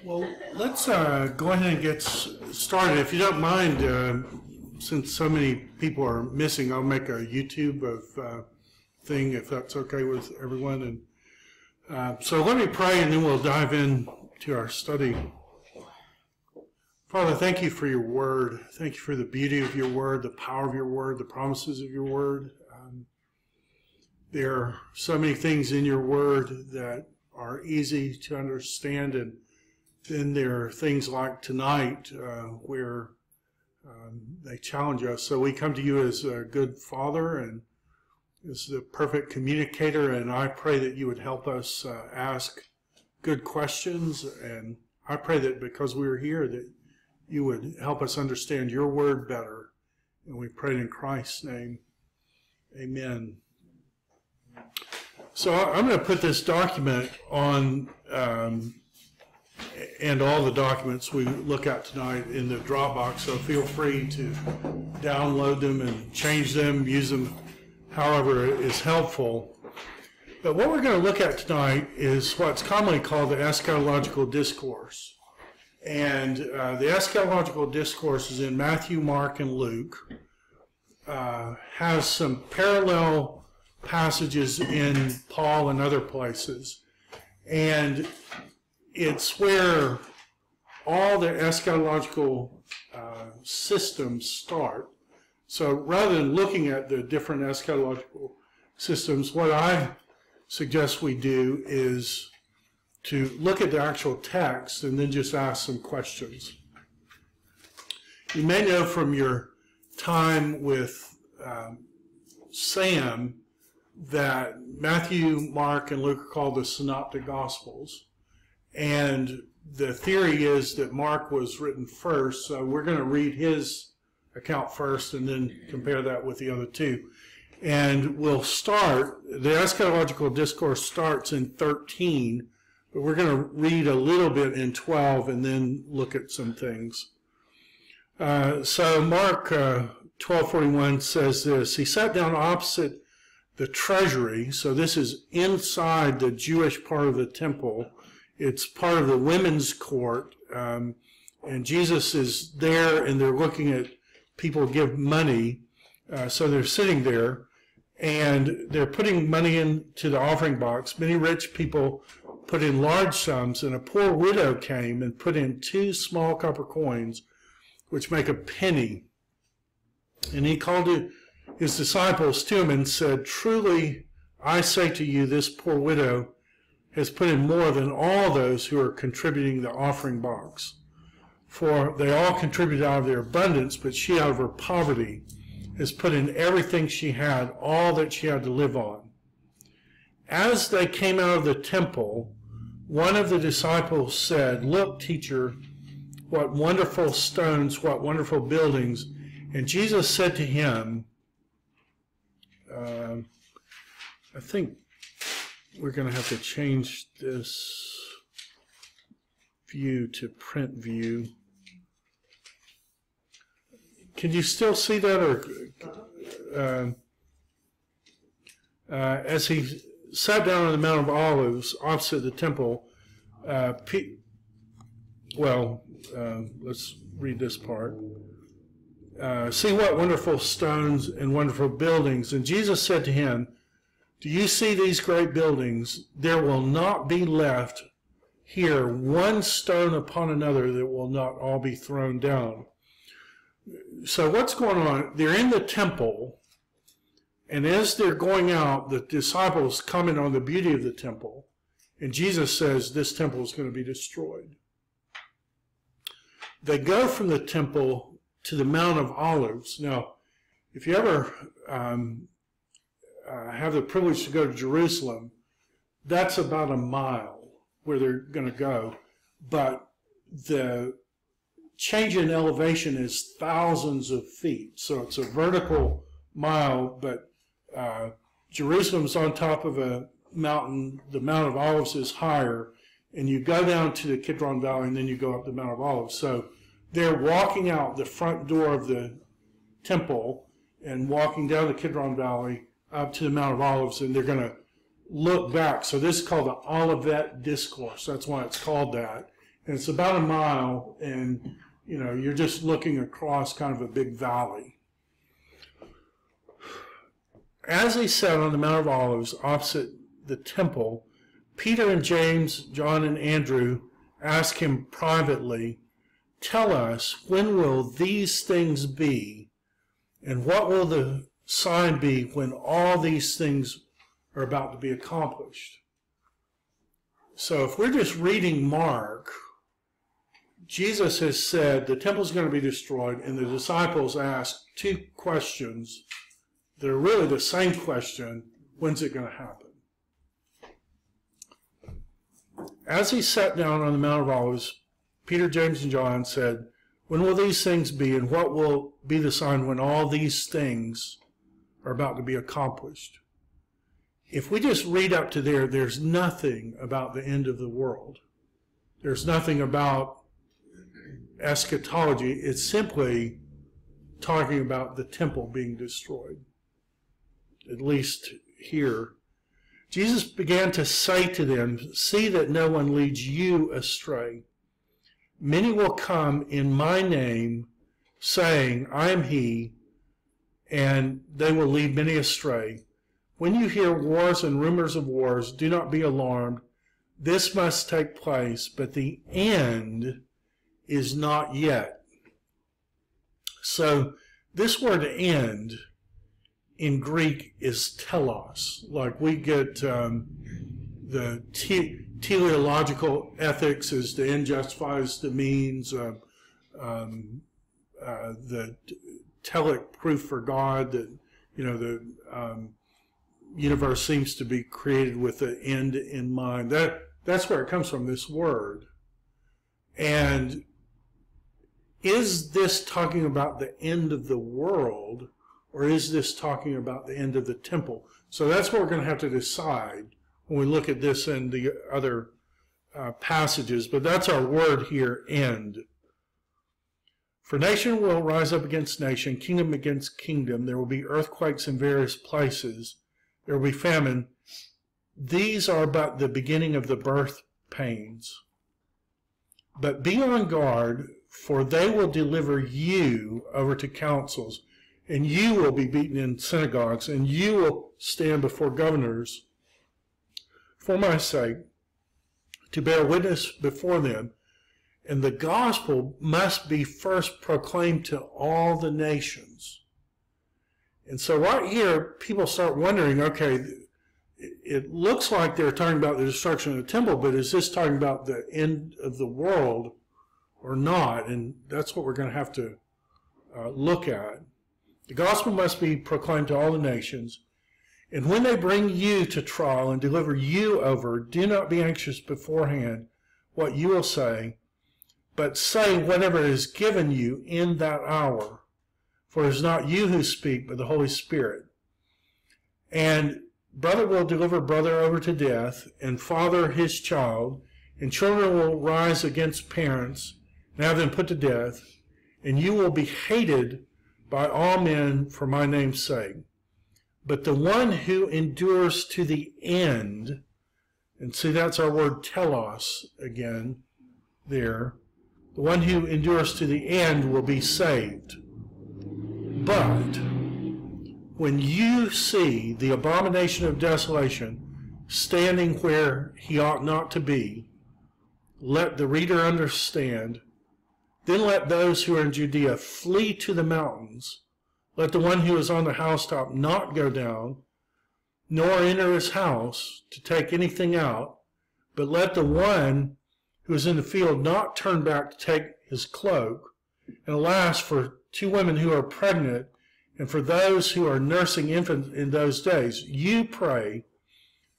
Well, let's go ahead and get started. If you don't mind, since so many people are missing, I'll make a YouTube thing, if that's okay with everyone. And so let me pray, and then we'll dive into our study. Father, thank you for your word. Thank you for the beauty of your word, the power of your word, the promises of your word. There are so many things in your word that are easy to understand, and then there are things like tonight where they challenge us. So we come to you as a good father and as the perfect communicator, and I pray that you would help us ask good questions, and I pray that because we're here that you would help us understand your word better. And we pray in Christ's name. Amen. So I'm going to put this document on, and all the documents we look at tonight in the Dropbox, so feel free to download them and change them, use them however is helpful. But what we're going to look at tonight is what's commonly called the Eschatological Discourse. And the Eschatological Discourse is in Matthew, Mark, and Luke. Has some parallel passages in Paul and other places. And it's where all the eschatological systems start. So rather than looking at the different eschatological systems, what I suggest we do is to look at the actual text and then just ask some questions. You may know from your time with Sam that Matthew, Mark, and Luke are called the Synoptic Gospels. And the theory is that Mark was written first, so we're going to read his account first and then compare that with the other two. And we'll start, the Eschatological Discourse starts in 13, but we're going to read a little bit in 12 and then look at some things. So Mark 12:41 says this: He sat down opposite the treasury, so this is inside the Jewish part of the temple. It's part of the women's court, and Jesus is there, and they're looking at people give money, so they're sitting there, and they're putting money into the offering box. Many rich people put in large sums, and a poor widow came and put in 2 small copper coins, which make a penny. And he called his disciples to him and said, "Truly, I say to you, this poor widow has put in more than all those who are contributing the offering box. For they all contributed out of their abundance, but she out of her poverty has put in everything she had, all that she had to live on." As they came out of the temple, one of the disciples said, "Look, teacher, what wonderful stones, what wonderful buildings." And Jesus said to him, I think we're going to have to change this view to print view. Can you still see that? Or as he sat down on the Mount of Olives opposite the temple, let's read this part. See what wonderful stones and wonderful buildings. And Jesus said to him, "Do you see these great buildings? There will not be left here one stone upon another that will not all be thrown down." So what's going on? They're in the temple, and as they're going out, the disciples comment on the beauty of the temple, and Jesus says this temple is going to be destroyed. They go from the temple to the Mount of Olives. Now, if you ever have the privilege to go to Jerusalem, that's about a mile where they're going to go. But the change in elevation is thousands of feet. So it's a vertical mile, but Jerusalem's on top of a mountain. The Mount of Olives is higher. And you go down to the Kidron Valley, and then you go up the Mount of Olives. So they're walking out the front door of the temple and walking down the Kidron Valley up to the Mount of Olives, and they're going to look back. So this is called the Olivet Discourse. That's why it's called that. And it's about a mile, and you're just looking across kind of a big valley. As he sat on the Mount of Olives opposite the temple, Peter and James, John and Andrew asked him privately, "Tell us, when will these things be, and what will the sign be when all these things are about to be accomplished?" So if we're just reading Mark, Jesus has said the temple's going to be destroyed, and the disciples asked two questions. They're really the same question: when's it going to happen? As he sat down on the Mount of Olives, Peter, James, and John said, "When will these things be, and what will be the sign when all these things are about to be accomplished?" If we just read up to there, there's nothing about the end of the world. There's nothing about eschatology. It's simply talking about the temple being destroyed, at least here. Jesus began to say to them, "See that no one leads you astray. Many will come in my name, saying, 'I am he,' and they will lead many astray. When you hear wars and rumors of wars, do not be alarmed. This must take place, but the end is not yet." So this word "end" in Greek is telos. Like we get the teleological ethics as the end justifies the means, the telic proof for God that the universe seems to be created with the end in mind. That's where it comes from, this word. And is this talking about the end of the world, or is this talking about the end of the temple? So that's what we're going to have to decide when we look at this and the other passages. But that's our word here, end. "For nation will rise up against nation, kingdom against kingdom. There will be earthquakes in various places. There will be famine. These are but the beginning of the birth pains. But be on guard, for they will deliver you over to councils, and you will be beaten in synagogues, and you will stand before governors for my sake, to bear witness before them. And the gospel must be first proclaimed to all the nations." And so right here, people start wondering, okay, it looks like they're talking about the destruction of the temple, but is this talking about the end of the world or not? And that's what we're going to have to look at. "The gospel must be proclaimed to all the nations. And when they bring you to trial and deliver you over, do not be anxious beforehand what you will say, but say whatever is given you in that hour. For it is not you who speak, but the Holy Spirit. And brother will deliver brother over to death, and father his child, and children will rise against parents and have them put to death, and you will be hated by all men for my name's sake. But the one who endures to the end," and see, that's our word telos again there, "the one who endures to the end will be saved. But when you see the abomination of desolation standing where he ought not to be, let the reader understand. Then let those who are in Judea flee to the mountains. Let the one who is on the housetop not go down, nor enter his house to take anything out, but let the one who is in the field not turn back to take his cloak. And alas, for 2 women who are pregnant, and for those who are nursing infants in those days, you pray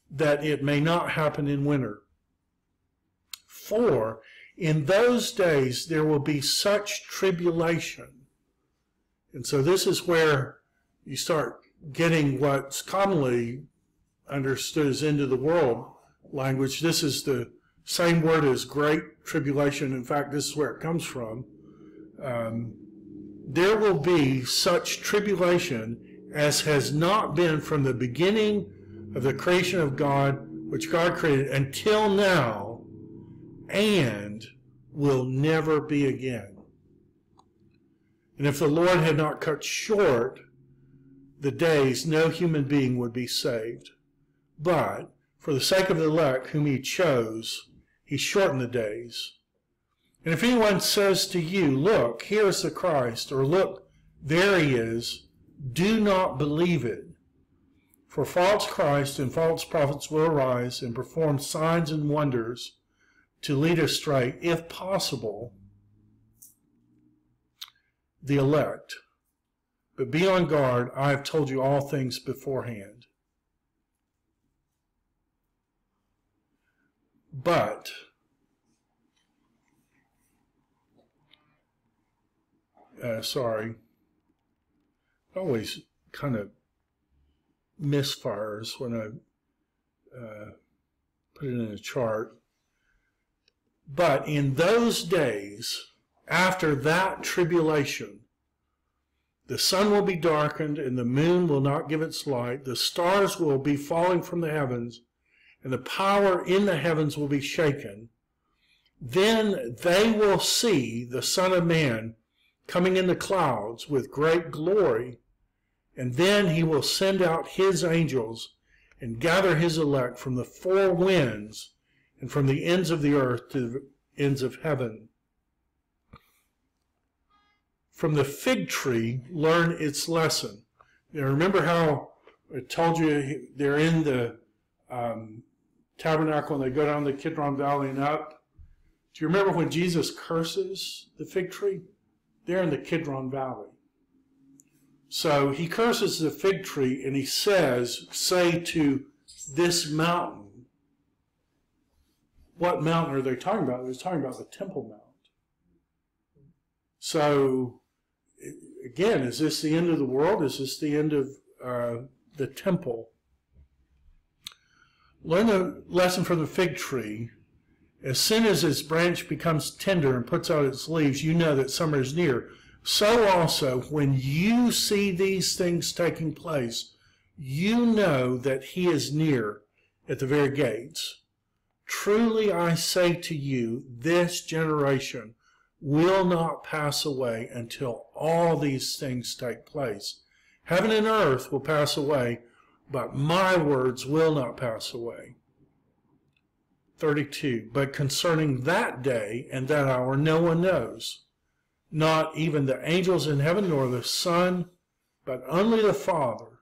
that it may not happen in winter. For in those days there will be such tribulation." And so this is where you start getting what's commonly understood as end of the world language. This is the same word as great tribulation. In fact, this is where it comes from. There will be such tribulation as has not been from the beginning of the creation of God, which God created until now, and will never be again. And if the Lord had not cut short the days, no human being would be saved. But for the sake of the elect whom he chose, he shortened the days. And if anyone says to you, look, here is the Christ, or look, there he is, do not believe it. For false Christ and false prophets will arise and perform signs and wonders to lead astray, if possible, the elect. But be on guard, I have told you all things beforehand. But I always kind of misfires when I put it in a chart. But in those days, after that tribulation, the sun will be darkened, and the moon will not give its light. The stars will be falling from the heavens, and the power in the heavens will be shaken. Then they will see the Son of Man coming in the clouds with great glory, and then he will send out his angels and gather his elect from the four winds and from the ends of the earth to the ends of heaven. From the fig tree, learn its lesson. Now, remember how I told you they're in the tabernacle and they go down the Kidron Valley and up? Do you remember when Jesus curses the fig tree? They're in the Kidron Valley. So he curses the fig tree and he says, say to this mountain. What mountain are they talking about? They're talking about the Temple Mount. So, again, is this the end of the world? Is this the end of the temple? Learn the lesson from the fig tree. As soon as its branch becomes tender and puts out its leaves, you know that summer is near. So also, when you see these things taking place, you know that he is near at the very gates. Truly I say to you, this generation will not pass away until all these things take place. Heaven and earth will pass away, but my words will not pass away. 32. But concerning that day and that hour, no one knows, not even the angels in heaven nor the Son, but only the Father.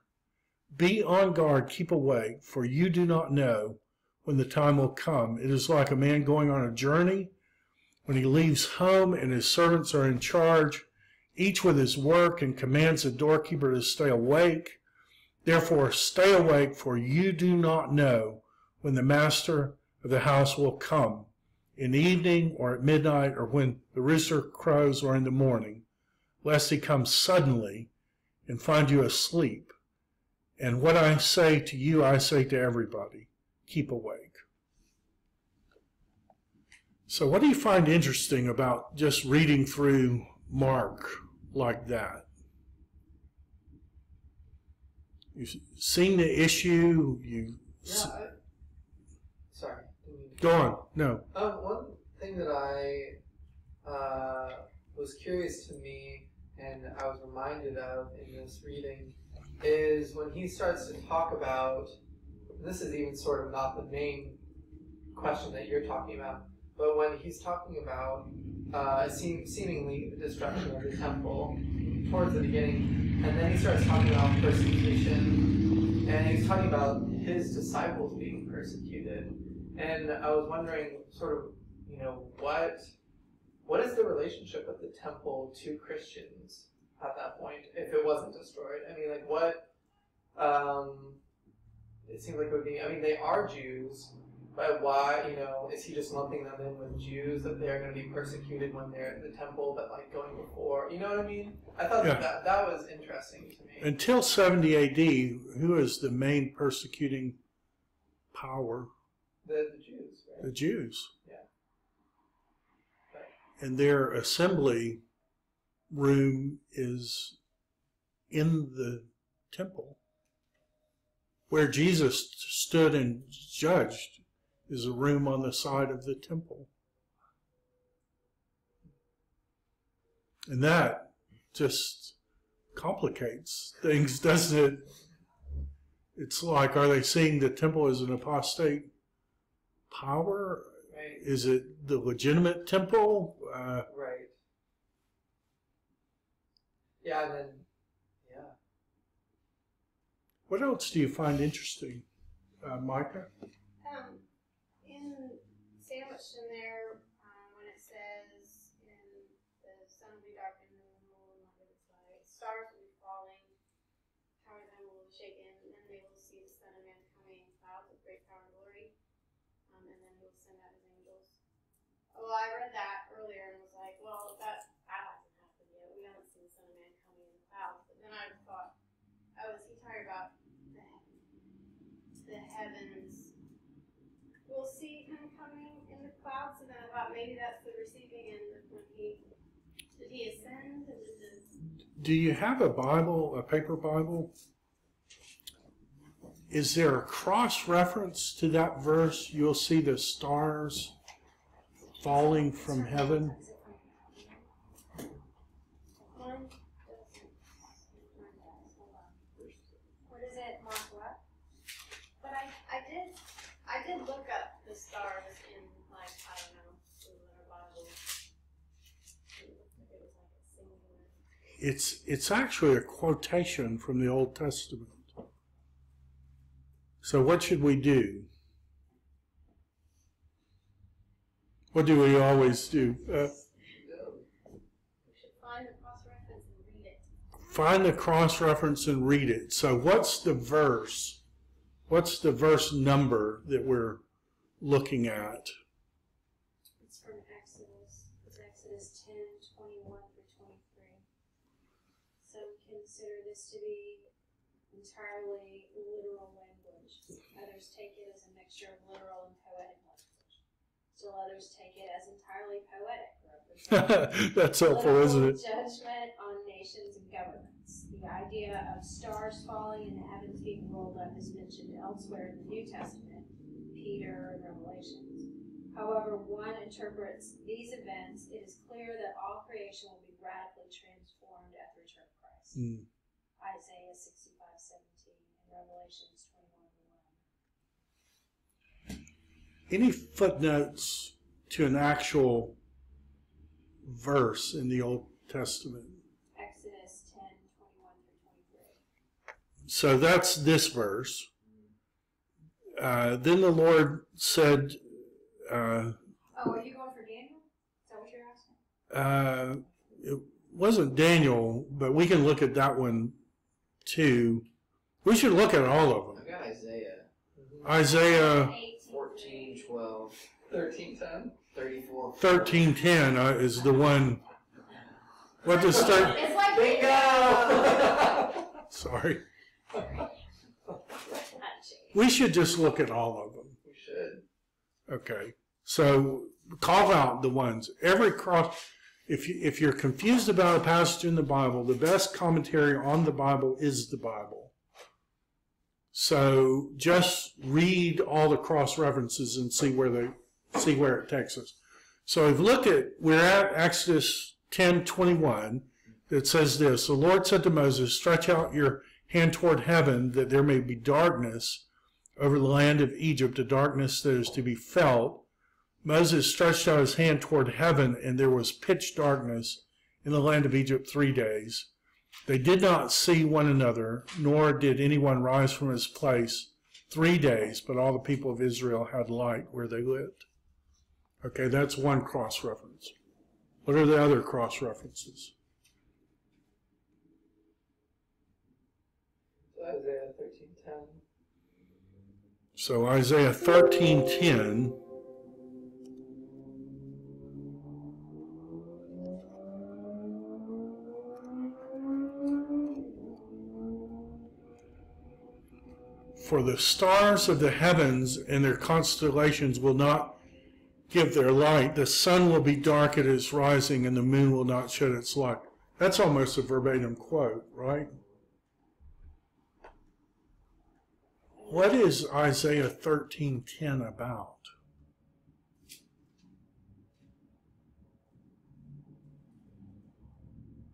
Be on guard, keep awake, for you do not know when the time will come. It is like a man going on a journey, when he leaves home and his servants are in charge, each with his work, and commands the doorkeeper to stay awake. Therefore stay awake, for you do not know when the master of the house will come, in the evening or at midnight, or when the rooster crows, or in the morning, lest he come suddenly and find you asleep. And what I say to you, I say to everybody, keep awake. So what do you find interesting about just reading through Mark like that? You've seen the issue. Sorry. Go on. No. One thing that I was curious to me, and I was reminded of in this reading, is when he starts to talk about, this is even sort of not the main question that you're talking about, but when he's talking about seemingly the destruction of the temple towards the beginning, and then he starts talking about persecution, and he's talking about his disciples being persecuted. And I was wondering, sort of, what is the relationship of the temple to Christians at that point, if it wasn't destroyed? I mean, like, what, it seems like it would be, I mean, they are Jews, but why, is he just lumping them in with Jews, that they're going to be persecuted when they're in the temple, but like going before, you know what I mean? I thought that was interesting to me. Until 70 AD, who is the main persecuting power? The Jews, right? The Jews. Yeah. Right. And their assembly room is in the temple. where Jesus stood and judged is a room on the side of the temple. And that just complicates things, doesn't it? It's like, are they seeing the temple as an apostate power? Right. Is it the legitimate temple? Right. Yeah, and then, yeah. What else do you find interesting, Micah? Sandwiched in there, when it says, in the sun will be darkened, and the moon will not give its light, stars will be falling, power of them will be shaken, and then they will see the Son of Man coming in clouds with great power and glory, and then he will send out his angels. Well, I read that earlier and was like, well, that hasn't happened yet. We haven't seen the Son of Man coming in clouds. But then I thought, oh, is he talking about the heavens? We'll see him coming in the clouds, and then I thought maybe that's the receiving end when did he ascend? Do you have a Bible, a paper Bible? Is there a cross-reference to that verse? You'll see the stars falling from heaven. What is it, Mark? What? But I did look up the stars in, like, I don't know, the letter Bible. It looked like it was like a singular. It's actually a quotation from the Old Testament. So what should we do? What do we always do? We should find the cross-reference and read it. Find the cross-reference and read it. So what's the verse? What's the verse number that we're looking at? It's from Exodus. It's Exodus 10, 21 through 23. Some consider this to be entirely literal language. Others take it as a mixture of literal and poetic language. Still others take it as entirely poetic. That's helpful, isn't it? Judgment on nations and governments. The idea of stars falling and the heavens being rolled up is mentioned elsewhere in the New Testament, Peter and Revelations. However one interprets these events, it is clear that all creation will be radically transformed at the return of Christ. Isaiah 65:17 and Revelations 21:1. Any footnotes to an actual verse in the Old Testament? Exodus 10, 21 through 23. So that's this verse. Then the Lord said, are you going for Daniel? Is that what you're asking? it wasn't Daniel, but we can look at that one too. We should look at all of them. I got Isaiah. Isaiah 14, 12, 13, 10. 34. 13:10 is the one. What does start? It's like Bingo! Sorry. We should just look at all of them. We should. Okay. So call out the ones. Every cross. If you're confused about a passage in the Bible, the best commentary on the Bible is the Bible. So just read all the cross references and see where it takes us. So we're at Exodus 10:21 that says this: the Lord said to Moses, "Stretch out your hand toward heaven, that there may be darkness over the land of Egypt, a darkness that is to be felt." Moses stretched out his hand toward heaven, and there was pitch darkness in the land of Egypt 3 days. They did not see one another, nor did anyone rise from his place 3 days, but all the people of Israel had light where they lived. Okay, that's one cross-reference. What are the other cross-references? Isaiah 13:10. So Isaiah 13:10. For the stars of the heavens and their constellations will not give their light. The sun will be dark at its rising, and the moon will not shed its light. That's almost a verbatim quote, right? What is Isaiah 13:10 about?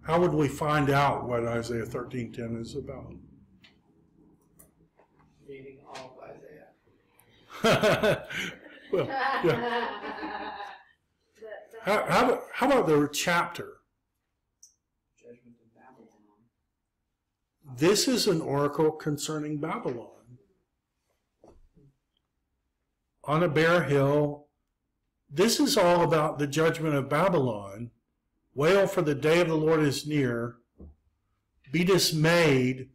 How would we find out what Isaiah 13:10 is about? Reading all of Isaiah. Well, yeah. How about the chapter? Judgment of Babylon. This is an oracle concerning Babylon. On a bare hill, this is all about the judgment of Babylon. Wail, for the day of the Lord is near. Be dismayed.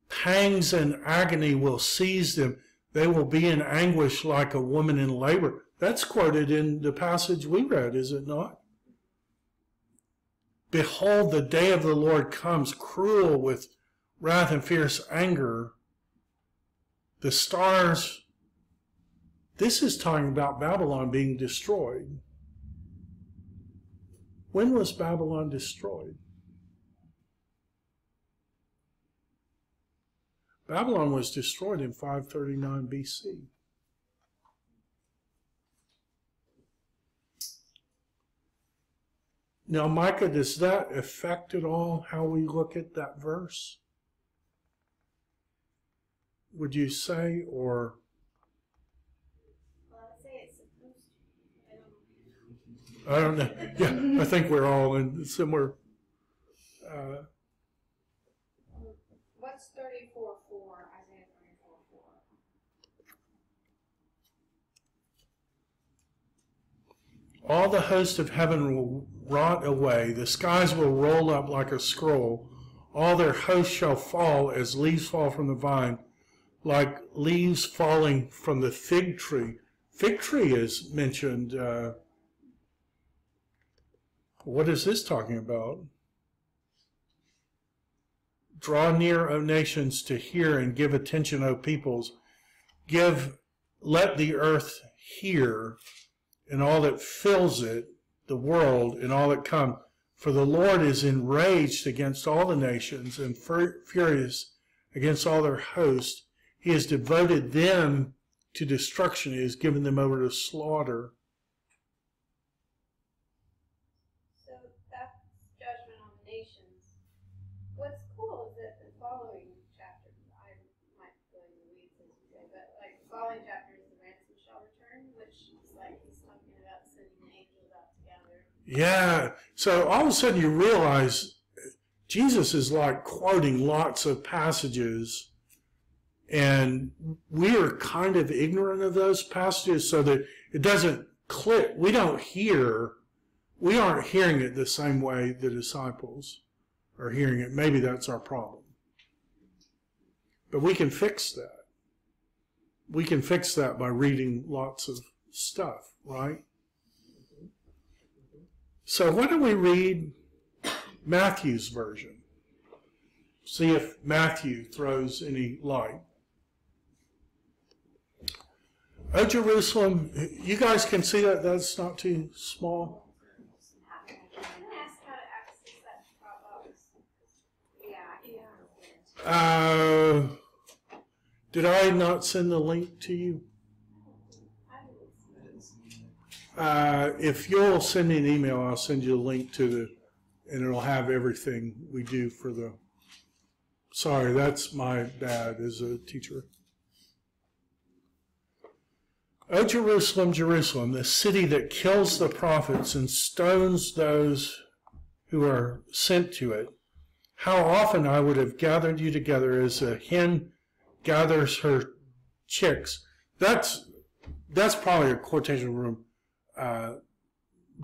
Pangs and agony will seize them. They will be in anguish like a woman in labor. That's quoted in the passage we read, is it not? Behold, the day of the Lord comes, cruel with wrath and fierce anger. The stars, this is talking about Babylon being destroyed. When was Babylon destroyed? Babylon was destroyed in 539 BC. Now, Micah, does that affect at all how we look at that verse? Would you say, or? Well, I'd say it's supposed to. I don't know. I don't know. Yeah, I think we're all in similar. What's 34:4? Isaiah 34:4. All the host of heaven will rot away. The skies will roll up like a scroll. All their hosts shall fall as leaves fall from the vine, like leaves falling from the fig tree. Fig tree is mentioned. What is this talking about? Draw near, O nations, to hear, and give attention, O peoples. Let the earth hear, and all that fills it, the world, and all that come. For the Lord is enraged against all the nations, and furious against all their host. He has devoted them to destruction. He has given them over to slaughter. So that's judgment on the nations. What's cool is that the following chapter, I might go in the weeds as you say, but like the following chapter is the ransom shall return, which is like he's talking about sending the angels out together. Yeah. So all of a sudden you realize Jesus is like quoting lots of passages, and we are kind of ignorant of those passages so that it doesn't click. We aren't hearing it the same way the disciples are hearing it. Maybe that's our problem. But we can fix that. We can fix that by reading lots of stuff, right? So why don't we read Matthew's version? See if Matthew throws any light. Oh, Jerusalem, you guys can see that? That's not too small? Can I ask how to access that Dropbox? Yeah. Did I not send the link to you? If you'll send me an email, I'll send you a link to and it'll have everything we do for the. Sorry, that's my bad as a teacher. O Jerusalem, Jerusalem, the city that kills the prophets and stones those who are sent to it. How often I would have gathered you together as a hen gathers her chicks. That's probably a quotation from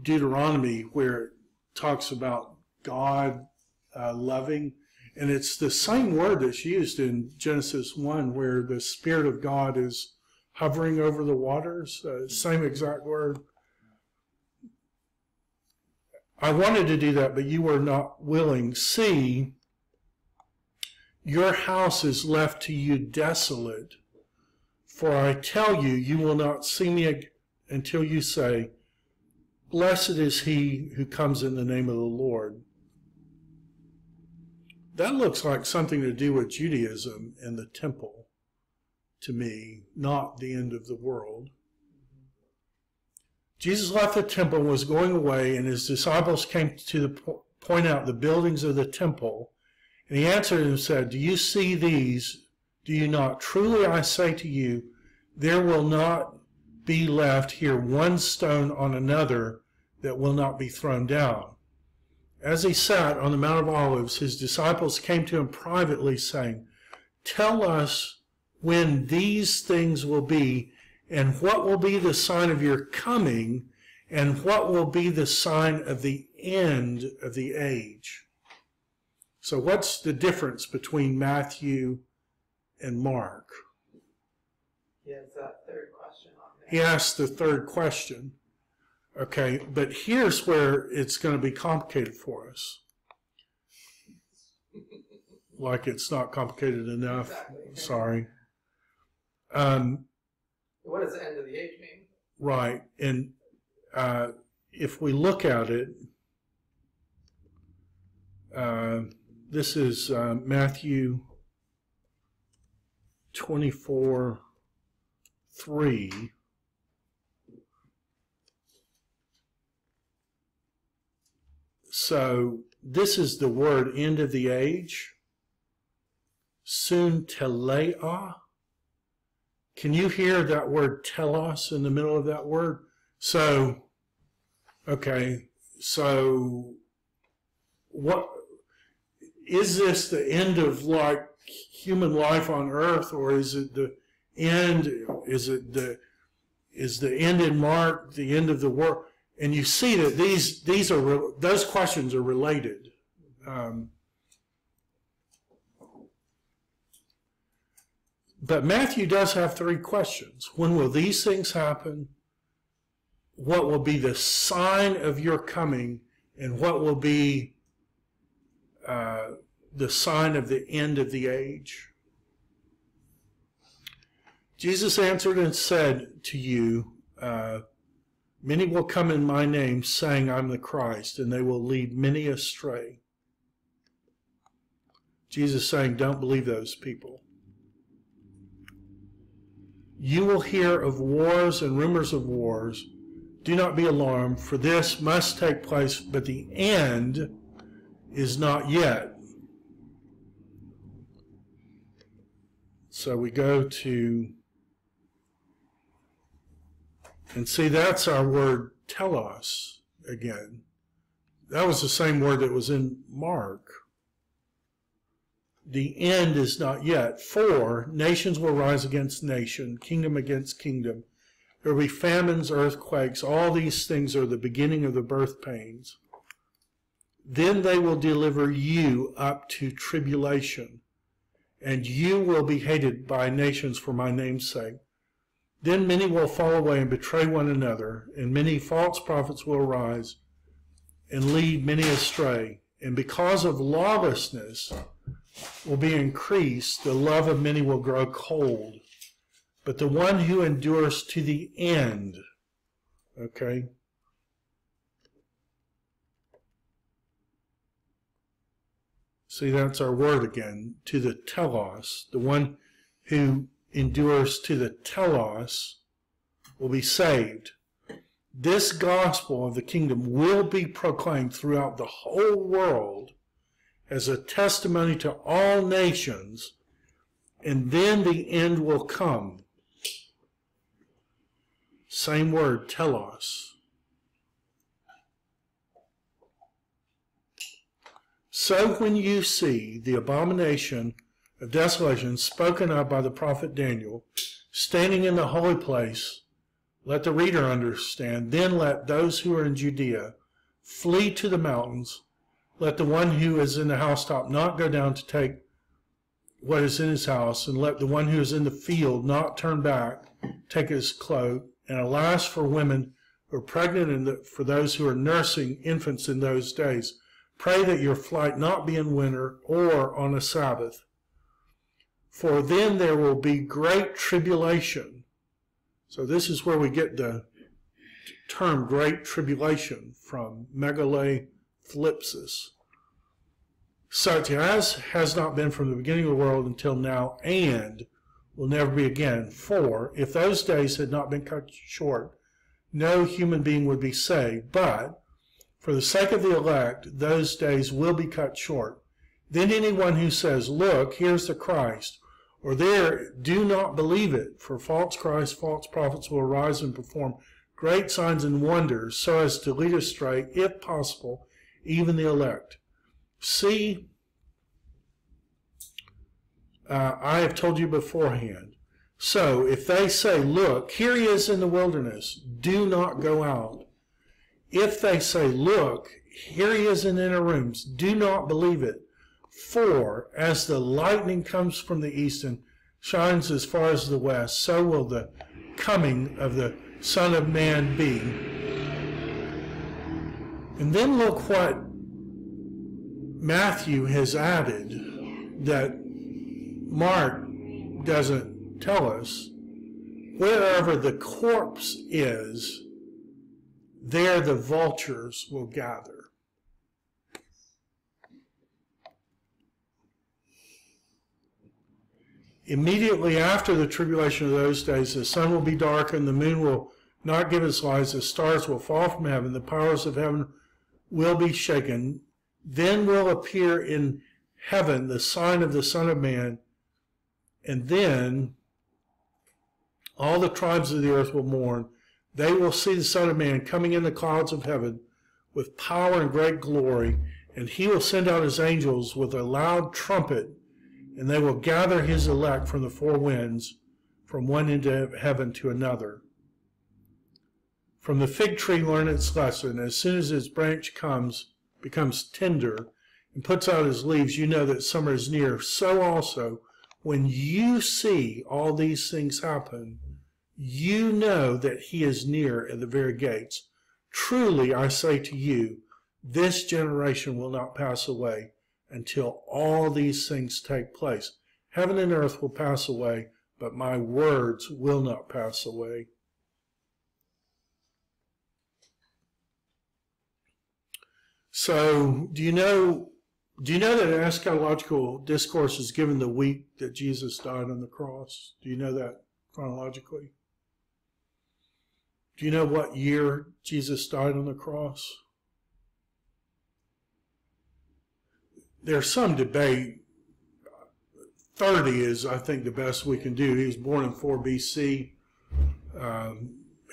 Deuteronomy where it talks about God loving. And it's the same word that's used in Genesis 1 where the Spirit of God is hovering over the waters. Same exact word. I wanted to do that, but you were not willing. See, your house is left to you desolate. For I tell you, you will not see me until you say, blessed is he who comes in the name of the Lord. That looks like something to do with Judaism and the temple. to me, not the end of the world. Jesus left the temple and was going away, and his disciples came to point out the buildings of the temple. And he answered and said, "Do you see these? Do you not? Truly I say to you, there will not be left here one stone on another that will not be thrown down." As he sat on the Mount of Olives, his disciples came to him privately, saying, "Tell us when these things will be, and what will be the sign of your coming, and what will be the sign of the end of the age?" So what's the difference between Matthew and Mark? He has that third question on there. He asked the third question. Okay, but here's where it's going to be complicated for us. Like it's not complicated enough. Exactly. Sorry. What does the end of the age mean? Right. And if we look at it, this is Matthew 24:3. So this is the word end of the age. Soon teleia. Can you hear that word telos in the middle of that word? So, okay, so what is this the end of like human life on earth, or is it the end? Is the end in Mark the end of the world? And you see that these are those questions are related. But Matthew does have three questions. When will these things happen? What will be the sign of your coming? And what will be the sign of the end of the age? Jesus answered and said to you, many will come in my name, saying, I'm the Christ, and they will lead many astray. Jesus saying, don't believe those people. You will hear of wars and rumors of wars. Do not be alarmed, for this must take place, but the end is not yet. So we go to, and see, that's our word telos again. That was the same word that was in Mark. The end is not yet. For nations will rise against nation, kingdom against kingdom. There will be famines, earthquakes. All these things are the beginning of the birth pains. Then they will deliver you up to tribulation, and you will be hated by nations for my name's sake. Then many will fall away and betray one another, and many false prophets will arise and lead many astray. And because of lawlessness will be increased, the love of many will grow cold. But the one who endures to the end, okay? See, that's our word again, to the telos. The one who endures to the telos will be saved. This gospel of the kingdom will be proclaimed throughout the whole world as a testimony to all nations, and then the end will come. Same word, telos. So when you see the abomination of desolation spoken of by the prophet Daniel standing in the holy place, let the reader understand. Then let those who are in Judea flee to the mountains. Let the one who is in the housetop not go down to take what is in his house, and let the one who is in the field not turn back, take his cloak. And alas for women who are pregnant, and for those who are nursing infants in those days. Pray that your flight not be in winter or on a Sabbath. For then there will be great tribulation. So this is where we get the term great tribulation from, megalephlipsis. Such as has not been from the beginning of the world until now, and will never be again. For if those days had not been cut short, no human being would be saved. But for the sake of the elect, those days will be cut short. Then anyone who says, look, here's the Christ, or there, do not believe it, for false Christs, false prophets will arise and perform great signs and wonders, so as to lead astray, if possible, even the elect. See, I have told you beforehand. So if they say, look, here he is in the wilderness, do not go out. If they say, look, here he is in the inner rooms, do not believe it. For as the lightning comes from the east and shines as far as the west, so will the coming of the Son of Man be. And then look what Matthew has added that Mark doesn't tell us. Wherever the corpse is, there the vultures will gather. Immediately after the tribulation of those days, the sun will be darkened, the moon will not give its light, the stars will fall from heaven, the powers of heaven will be shaken. Then will appear in heaven the sign of the Son of Man, and then all the tribes of the earth will mourn. They will see the Son of Man coming in the clouds of heaven with power and great glory, and he will send out his angels with a loud trumpet, and they will gather his elect from the four winds, from one end of heaven to another. From the fig tree learn its lesson. As soon as its branch becomes tender and puts out his leaves, you know that summer is near. So also, when you see all these things happen, you know that he is near at the very gates. Truly, I say to you, this generation will not pass away until all these things take place. Heaven and earth will pass away, but my words will not pass away. So, do you know that an eschatological discourse is given the week that Jesus died on the cross? Do you know that chronologically? Do you know what year Jesus died on the cross? There's some debate. 30 is, I think, the best we can do. He was born in 4 BC.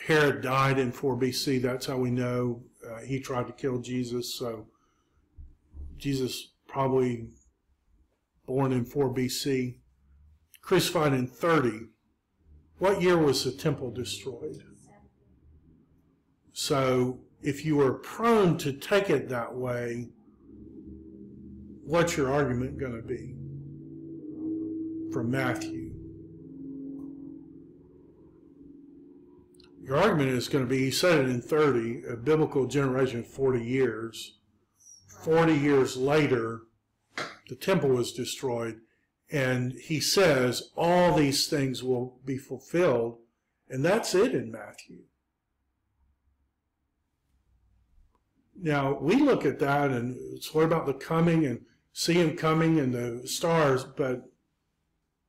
Herod died in 4 BC. That's how we know. He tried to kill Jesus, so Jesus probably born in 4 BC. Crucified in 30. What year was the temple destroyed? So if you were prone to take it that way, what's your argument going to be from Matthew? Your argument is going to be, he said it in 30, a biblical generation of 40 years. 40 years later, the temple was destroyed, and he says all these things will be fulfilled, and that's it in Matthew. Now, we look at that, and it's what about the coming, and see him coming and the stars, but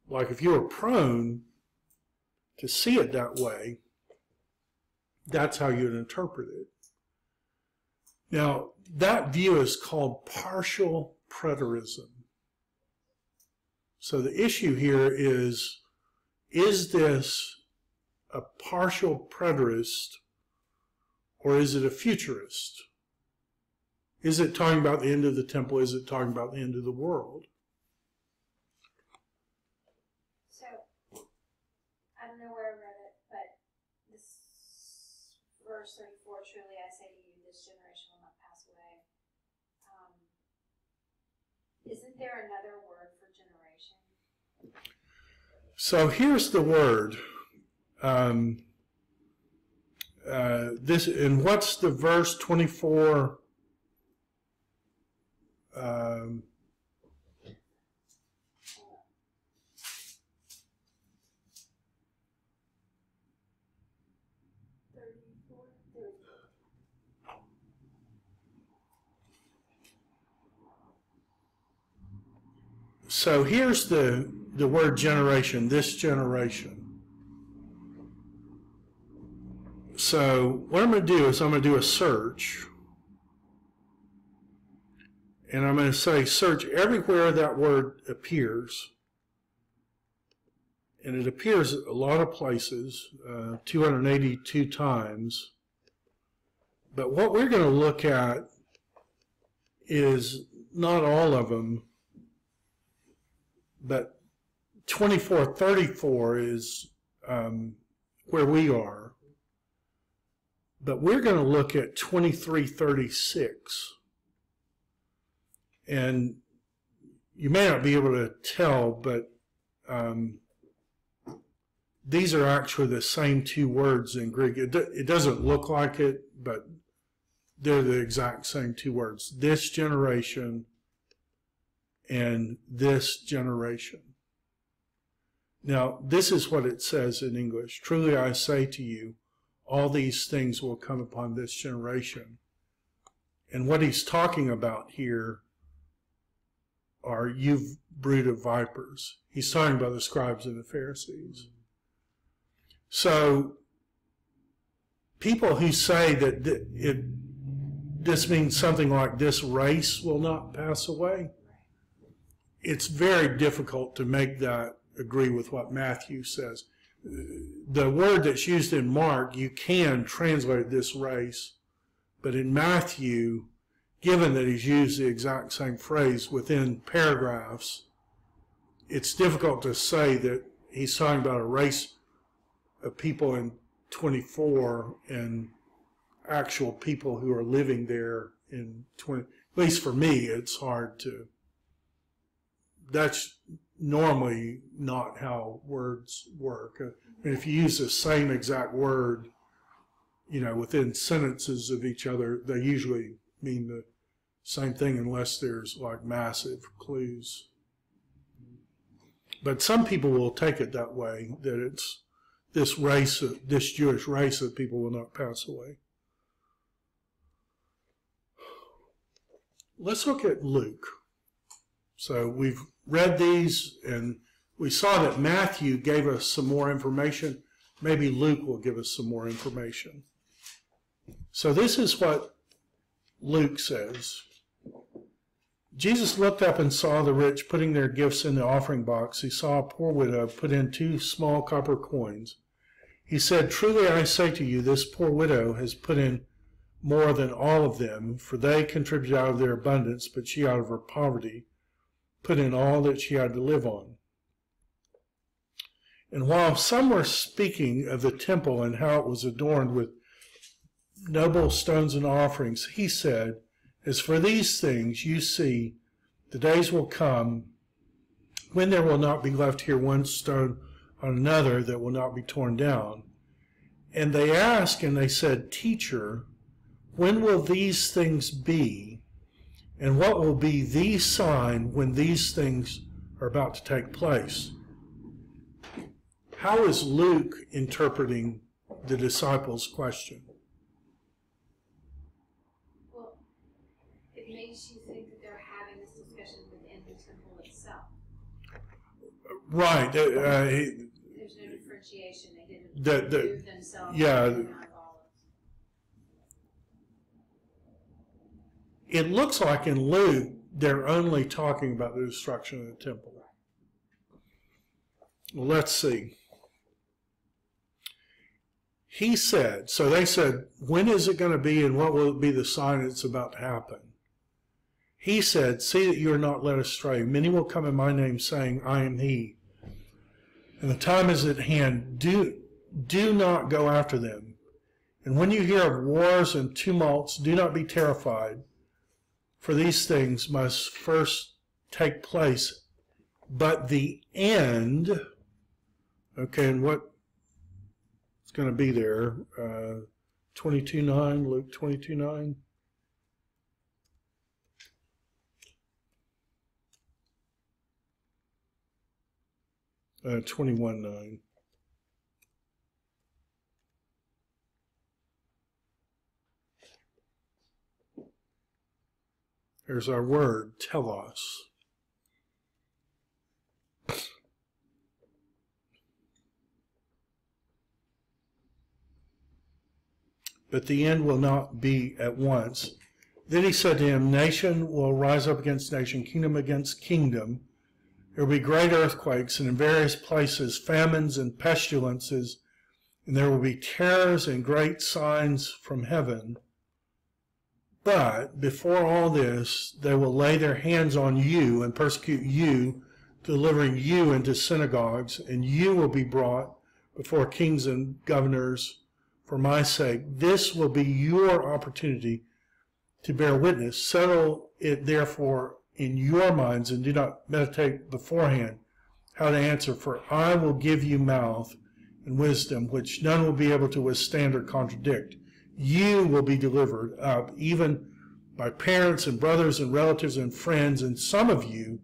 like if you were prone to see it that way, that's how you'd interpret it. Now, that view is called partial preterism. So the issue here is this a partial preterist or is it a futurist? Is it talking about the end of the temple? Is it talking about the end of the world? So, I don't know where I read it, but this verse 34, truly I say to you, this generation will not pass away. Isn't there another word for generation? So here's the word. And what's the verse 24? So here's the the word generation, this generation. So what I'm going to do is I'm going to do a search. And I'm going to say search everywhere that word appears. And it appears a lot of places, 282 times. But what we're going to look at is not all of them, but 2434 is where we are. But we're going to look at 2336. And you may not be able to tell, but these are actually the same two words in Greek. It doesn't look like it, but they're the exact same two words. This generation and this generation. Now, this is what it says in English. Truly I say to you, all these things will come upon this generation. And what he's talking about here are you brood of vipers. He's talking about the scribes and the Pharisees. So, people who say that this means something like this race will not pass away, it's very difficult to make that agree with what Matthew says. The word that's used in Mark, you can translate this race, but in Matthew, given that he's used the exact same phrase within paragraphs, it's difficult to say that he's talking about a race of people in 24 and actual people who are living there in 20. At least for me, it's hard to. That's normally not how words work. I mean, if you use the same exact word, within sentences of each other, they usually mean the same thing unless there's like massive clues. But some people will take it that way, that it's this race, this Jewish race of people will not pass away. Let's look at Luke. So we've read these, and we saw that Matthew gave us some more information. Maybe Luke will give us some more information. So this is what Luke says. Jesus looked up and saw the rich putting their gifts in the offering box. He saw a poor widow put in 2 small copper coins. He said, "Truly I say to you, this poor widow has put in more than all of them, for they contributed out of their abundance, but she out of her poverty put in all that she had to live on." And while some were speaking of the temple and how it was adorned with noble stones and offerings, he said, "As for these things, you see, the days will come when there will not be left here one stone on another that will not be torn down." And they asked, and they said, "Teacher, when will these things be? And what will be the sign when these things are about to take place?" How is Luke interpreting the disciples' question? Well, it makes you think that they're having this discussion within the temple itself. Right. There's no differentiation. They didn't remove themselves. Yeah. It looks like in Luke, they're only talking about the destruction of the temple. Well, let's see. He said, so they said, when is it going to be and what will it be the sign it's about to happen? He said, "See that you are not led astray. Many will come in my name saying, I am he. And the time is at hand. Do not go after them. And when you hear of wars and tumults, do not be terrified. For these things must first take place. But the end," okay, and what it's going to be there, 22:9, Luke 22:9. Uh, 21:9. There's our word, telos. but the end will not be at once. Then he said to him, nation will rise up against nation, kingdom against kingdom. There will be great earthquakes, and in various places famines and pestilences, and there will be terrors and great signs from heaven. But before all this, they will lay their hands on you and persecute you, delivering you into synagogues, and you will be brought before kings and governors for my sake. This will be your opportunity to bear witness. Settle it therefore in your minds, and do not meditate beforehand how to answer, for I will give you mouth and wisdom, which none will be able to withstand or contradict. You will be delivered up, even by parents and brothers and relatives and friends, and some of you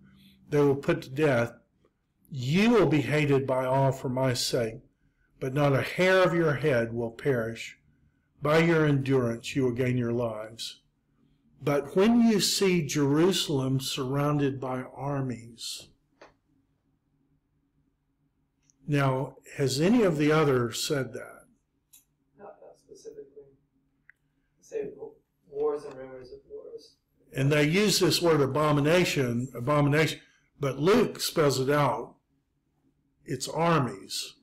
they will put to death. You will be hated by all for my sake, but not a hair of your head will perish. By your endurance you will gain your lives. But when you see Jerusalem surrounded by armies. Now, has any of the others said that? Not specifically. Say wars and rumors of wars. And they use this word abomination, but Luke spells it out. It's armies.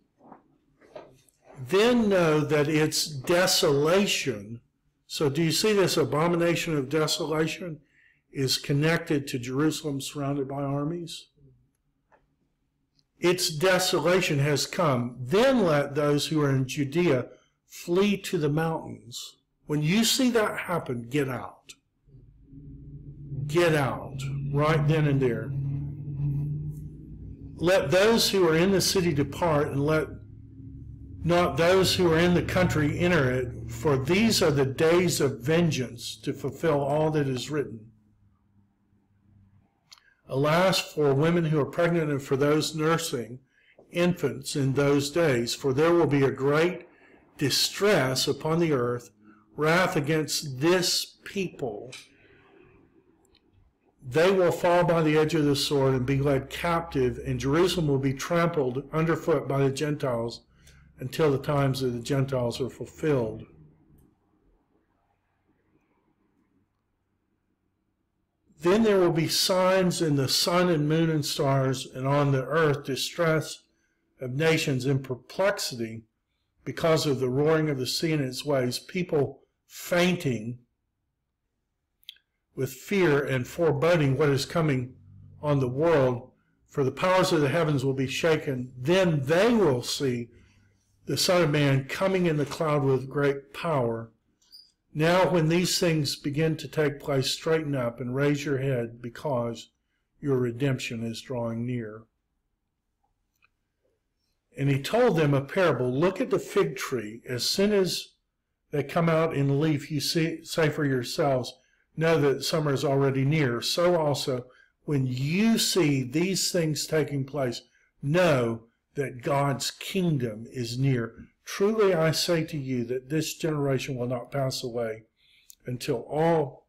Then know that it's desolation. So do you see this abomination of desolation is connected to Jerusalem surrounded by armies? Its desolation has come. Then let those who are in Judea flee to the mountains. When you see that happen, get out. Get out right then and there. Let those who are in the city depart, and let not those who are in the country enter it, for these are the days of vengeance, to fulfill all that is written. Alas, for women who are pregnant and for those nursing infants in those days, for there will be a great distress upon the earth, wrath against this people. They will fall by the edge of the sword and be led captive, and Jerusalem will be trampled underfoot by the Gentiles until the times of the Gentiles are fulfilled. Then there will be signs in the sun and moon and stars, and on the earth distress of nations in perplexity because of the roaring of the sea and its waves, people fainting with fear and foreboding what is coming on the world, for the powers of the heavens will be shaken. Then they will see the Son of Man coming in the cloud with great power. Now when these things begin to take place, straighten up and raise your head, because your redemption is drawing near. And he told them a parable. Look at the fig tree. As soon as they come out in leaf, you say for yourselves, know that summer is already near. So also, when you see these things taking place, know that God's kingdom is near. Truly I say to you that this generation will not pass away until all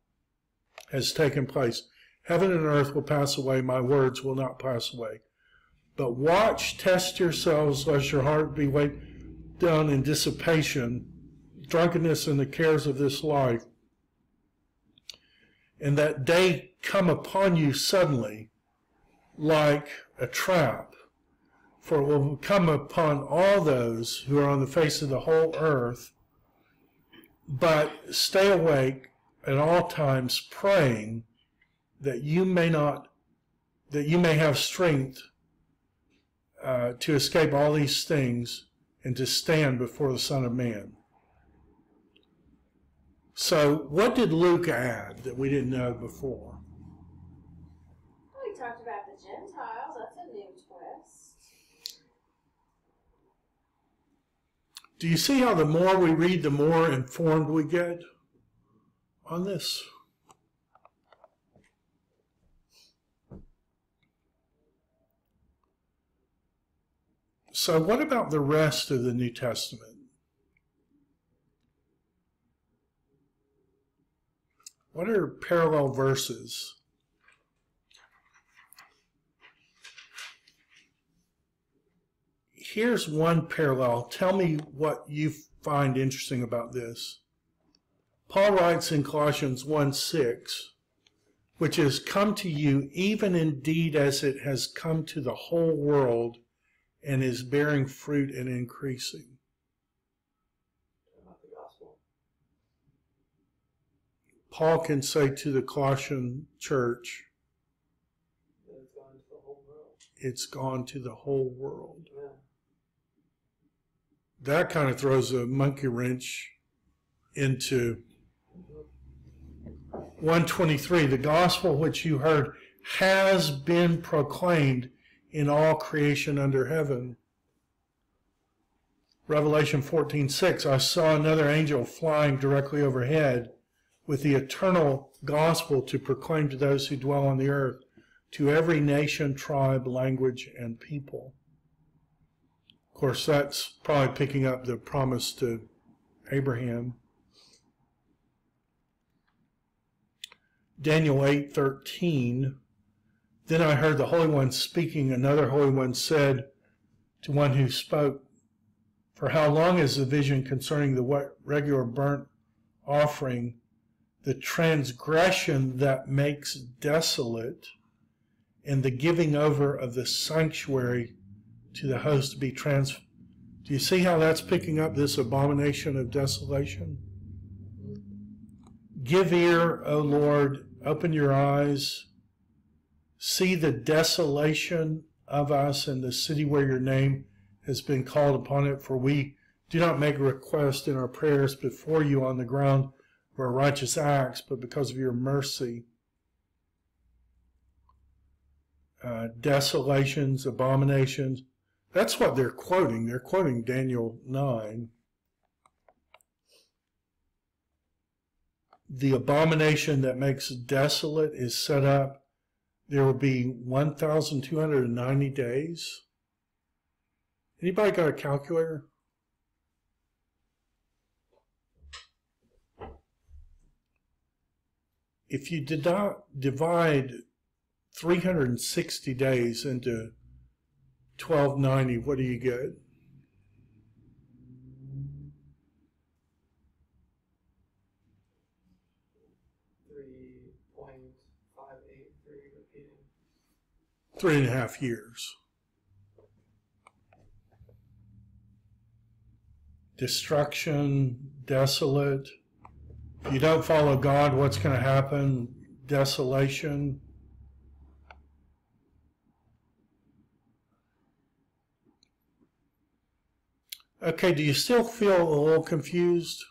has taken place. Heaven and earth will pass away, my words will not pass away. But watch, test yourselves, lest your heart be weighed down in dissipation, drunkenness, and the cares of this life, and that day come upon you suddenly like a trap. For it will come upon all those who are on the face of the whole earth. But stay awake at all times, praying that you may have strength to escape all these things and to stand before the Son of Man. So what did Luke add that we didn't know before? Well, he talked about the Gentiles. That's a new twist. Do you see how the more we read, the more informed we get on this? So what about the rest of the New Testament? What are parallel verses? Here's one parallel. Tell me what you find interesting about this. Paul writes in Colossians 1:6, which has come to you even indeed as it has come to the whole world and is bearing fruit and increasing. About the gospel. Paul can say to the Colossian church, That it's gone to the whole world. it's gone to the whole world. Yeah. That kind of throws a monkey wrench into 123. The gospel which you heard has been proclaimed in all creation under heaven. Revelation 14:6, I saw another angel flying directly overhead with the eternal gospel to proclaim to those who dwell on the earth, to every nation, tribe, language, and people. Of course, that's probably picking up the promise to Abraham. Daniel 8:13, then I heard the Holy One speaking. Another Holy One said to one who spoke, for how long is the vision concerning the regular burnt offering, the transgression that makes desolate, and the giving over of the sanctuary to the host to be Do you see how that's picking up this abomination of desolation? Give ear, O Lord, open your eyes, see the desolation of us and the city where your name has been called upon it, for we do not make request in our prayers before you on the ground of our righteous acts, but because of your mercy. Desolations, abominations. That's what they're quoting. They're quoting Daniel 9. The abomination that makes desolate is set up. There will be 1,290 days. Anybody got a calculator? If you did not divide 360 days into 1290, what do you get? 3.583 repeating. 3.5 years. Destruction, desolate. If you don't follow God, what's going to happen? Desolation. Okay, do you still feel a little confused?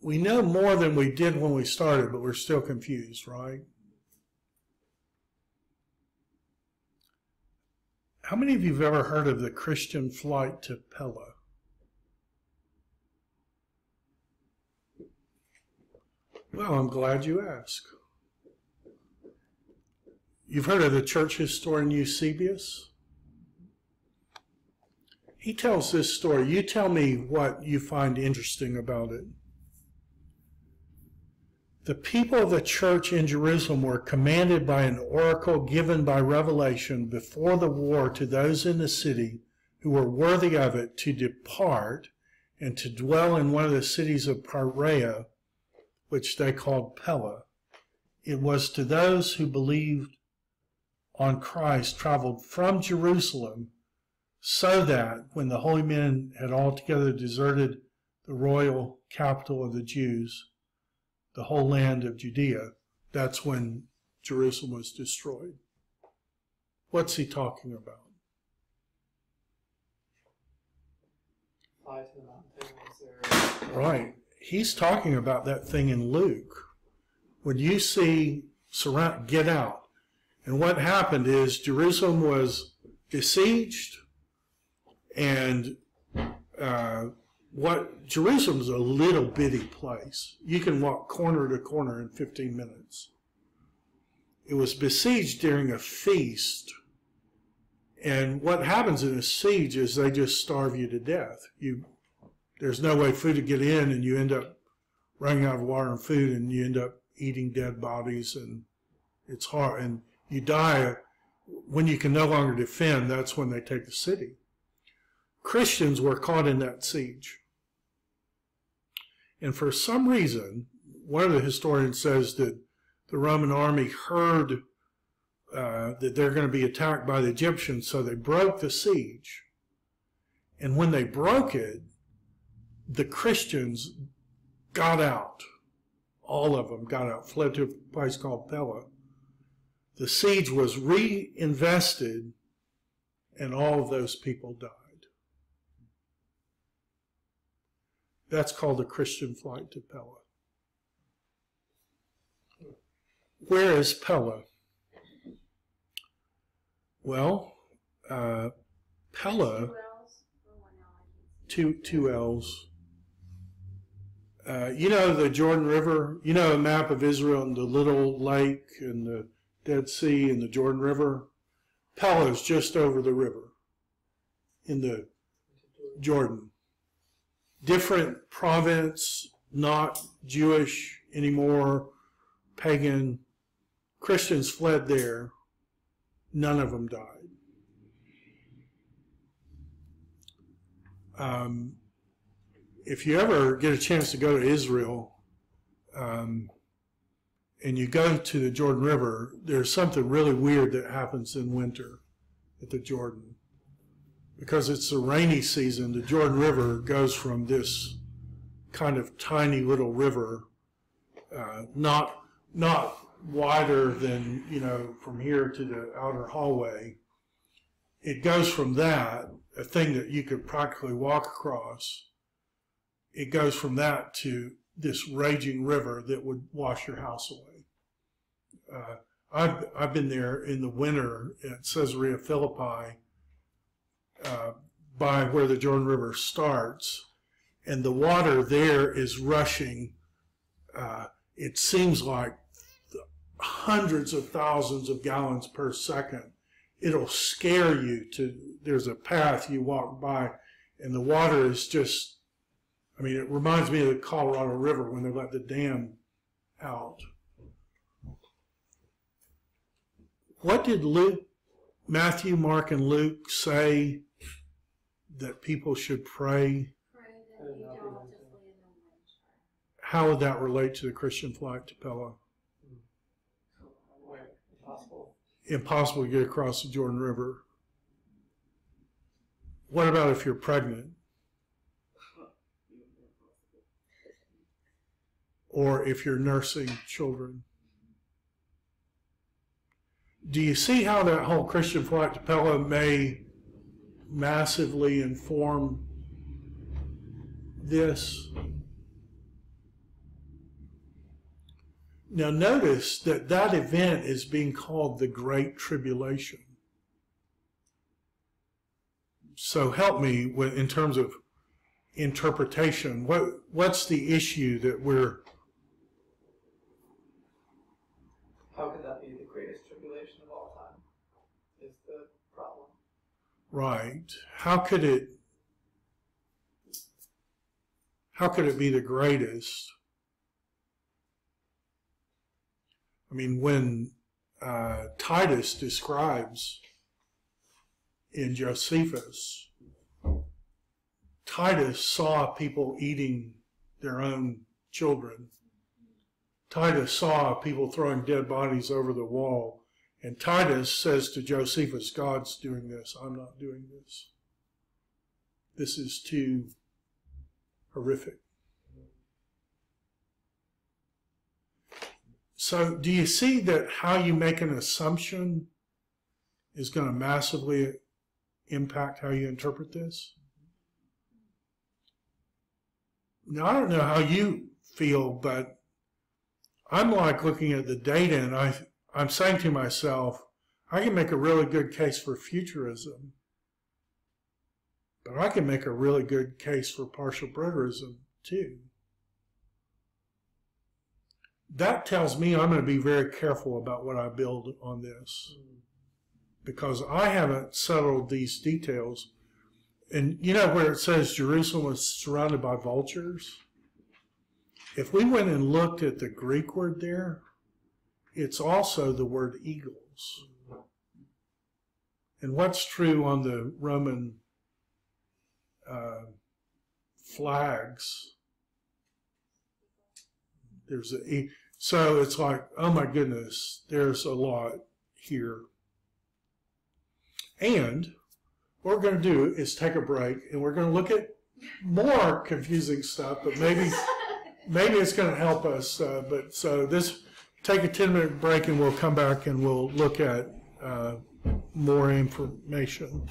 We know more than we did when we started, but we're still confused, right? How many of you have ever heard of the Christian flight to Pella? Well, I'm glad you asked. You've heard of the church historian Eusebius? He tells this story. You tell me what you find interesting about it. The people of the church in Jerusalem were commanded by an oracle given by revelation before the war to those in the city who were worthy of it to depart and to dwell in one of the cities of Perea, which they called Pella. It was to those who believed on Christ, traveled from Jerusalem, so that when the holy men had altogether deserted the royal capital of the Jews, the whole land of Judea, that's when Jerusalem was destroyed. What's he talking about? Fly to the mountain. Was there... Right. He's talking about that thing in Luke. When you see get out. And what happened is Jerusalem was besieged, and Jerusalem's a little bitty place. You can walk corner to corner in 15 minutes. It was besieged during a feast. And what happens in a siege is they just starve you to death. There's no way food to get in, and you end up running out of water and food, and you end up eating dead bodies, and it's hard. And you die when you can no longer defend. That's when they take the city. Christians were caught in that siege. And for some reason, one of the historians says that the Roman army heard that they're going to be attacked by the Egyptians, so they broke the siege. And when they broke it, the Christians got out. All of them got out, fled to a place called Pella. The siege was reinvested, and all of those people died. That's called the Christian flight to Pella. Where is Pella? Well, Pella, two L's. You know the Jordan River? You know a map of Israel and the little lake and the Dead Sea and the Jordan River? Pella is just over the river in the Jordan. Different province, not Jewish anymore, pagan. Christians fled there. None of them died. If you ever get a chance to go to Israel, and you go to the Jordan River, there's something really weird that happens in winter at the Jordan. Because it's the rainy season, the Jordan River goes from this kind of tiny little river, not wider than, from here to the outer hallway. It goes from that, a thing that you could practically walk across, it goes from that to this raging river that would wash your house away. I've been there in the winter at Caesarea Philippi, by where the Jordan River starts, and the water there is rushing. It seems like hundreds of thousands of gallons per second. It'll scare you there's a path you walk by, and the water is just, it reminds me of the Colorado River when they let the dam out. What did Matthew, Mark, and Luke say that people should pray? Pray that you don't just leave them. How would that relate to the Christian flight to Pella? Impossible. Impossible to get across the Jordan River. What about if you're pregnant? Or if you're nursing children? Do you see how that whole Christian flight to Pella may massively inform this? Now notice that event is being called the Great Tribulation. So help me in terms of interpretation. What's the issue that we're... How could that be the greatest tribulation of all time? Is the problem. Right. How could it be the greatest? When Titus describes in Josephus, Titus saw people eating their own children. Titus saw people throwing dead bodies over the wall. And Titus says to Josephus, God's doing this. I'm not doing this. This is too horrific. So do you see that how you make an assumption is going to massively impact how you interpret this? Now, I don't know how you feel, but I'm like looking at the data and I'm saying to myself, I can make a really good case for futurism, but I can make a really good case for partial preterism too. That tells me I'm going to be very careful about what I build on this, because I haven't settled these details. And you know where it says Jerusalem was surrounded by vultures? If we went and looked at the Greek word there, it's also the word eagles. And what's true on the Roman flags? There's so it's like, oh my goodness, there's a lot here. And what we're going to do is take a break, and we're going to look at more confusing stuff, but maybe it's going to help us. So take a 10-minute break, and we'll come back and we'll look at more information.